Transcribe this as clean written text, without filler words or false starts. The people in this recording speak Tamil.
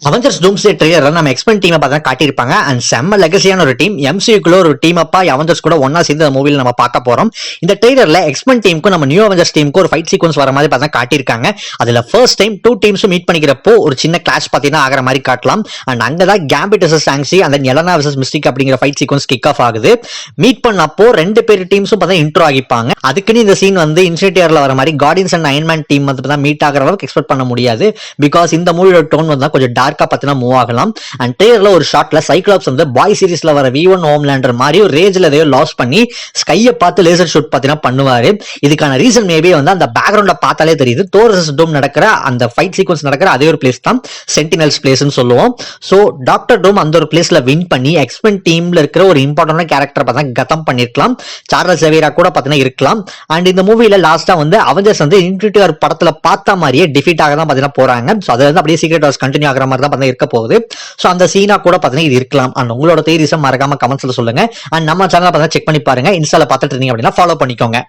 அவெஞ்சர்ஸ் டூம்ஸ்டே ட்ரெய்லர்ல நம்ம எக்ஸ்பென் டீமை பார்த்தா காட்டியிருப்பாங்க. அண்ட் செம்ம லெகசியான ஒரு டீம், எம்சியூக்குள்ள ஒரு டீம் அப்பா அவெஞ்சர்ஸ் கூட ஒன்னா சேர்ந்து அந்த மூவில நம்ம பார்க்க போறோம். இந்த ட்ரெய்லர்ல எக்ஸ்பென் டீமுக்கும் நம்ம நியூ அவெஞ்சர்ஸ் டீமுக்கும் ஒரு ஃபைட் சீக்வன்ஸ் வர மாதிரி பார்த்தா காட்டியிருக்காங்க. அதுல ஃபர்ஸ்ட் டைம் டூ டீம்ஸும் மீட் பண்ணிக்கிறப்போ ஒரு சின்ன கிளாஷ் பார்த்தீங்கன்னா ஆகிற மாதிரி காட்டலாம். அண்ட் அங்கதான் கேம்பிட் வர்சஸ் சாங்ஸி அந்த எலனா வர்சஸ் மிஸ்டிக் அப்படிங்கிற ஃபைட் சீக்வன்ஸ் கிக் ஆஃப் ஆகுது. மீட் பண்ணப்போ ரெண்டு பேர் டீம்ஸும் பார்த்தா இன்ட்ரோ ஆகிப்பாங்க. அதுக்குன்னு இந்த சீன் வந்து இன்ஃபினிட்டி வார்ல வர மாதிரி கார்டியன்ஸ் அண்ட் அயன்மேன் டீம் வந்து மீட் ஆகிற அளவுக்கு எக்ஸ்பெக்ட் பண்ண முடியாது. பிகாஸ் இந்த மூவியோட டோன் வந்து கொஞ்சம் டார்க்கா பார்த்தீங்கன்னா மூவ் ஆகலாம். அண்ட் ட்ரெய்லர்ல ஒரு ஷாட்ல சைக்ளாப்ஸ் வந்து பாய் சீரிஸ்ல வர V1 ஹோம்லேண்டர் மாதிரி ஒரு ரேஜ்ல எதையோ லாஸ் பண்ணி ஸ்கையை பார்த்து லேசர் ஷூட் பார்த்தீங்கன்னா பண்ணுவாரு. இதுக்கான ரீசன் மேபி வந்து அந்த பேக்ரவுண்ட்ல பார்த்தாலே தெரியுது. தோர் வெர்சஸ் டூம் நடக்கிற அந்த ஃபைட் சீக்வன்ஸ் நடக்கிற அதே ஒரு பிளேஸ் தான் சென்டினல்ஸ் பிளேஸ்னு சொல்லுவோம். சோ டாக்டர் டூம் அந்த ஒரு பிளேஸ்ல வின் பண்ணி எக்ஸ்பென் டீம்ல இருக்கிற ஒரு இம்பார்ட்டன்டான கேரக்டர் பார்த்தா கதம் பண்ணிருக்கலாம். சார்லஸ் சேவியரா கூட பார்த்தீங்கன்னா இருக்கலாம். அண்ட் இந்த மூவில லாஸ்டா வந்து அவெஞ்சர்ஸ் வந்து இன்ஃபினிட்டி வார் படத்துல பார்த்த மாதிரியே டிஃபீட் ஆக தான் பார்த்தீங்கன்னா போறாங்க. ஸோ அது வந்து அப்படியே சீக்ரெட் வார்ஸ் கண்டினியூ ஆகிற மாதிரி தான் பார்த்தீங்கன்னா இருக்க போகுது. சோ அந்த சீனா கூட பார்த்தீங்கன்னா இது இருக்கலாம். அண்ட் உங்களோட தியரிஸை மறக்காம கமெண்ட்ஸ்ல சொல்லுங்க. அண்ட் நம்ம சேனலை பார்த்தா செக் பண்ணி பாருங்க. இன்ஸ்டால பார்த்துட்டு இருந்தீங்க அப்படின்னா ஃபாலோ பண்ணிக்கோங்க.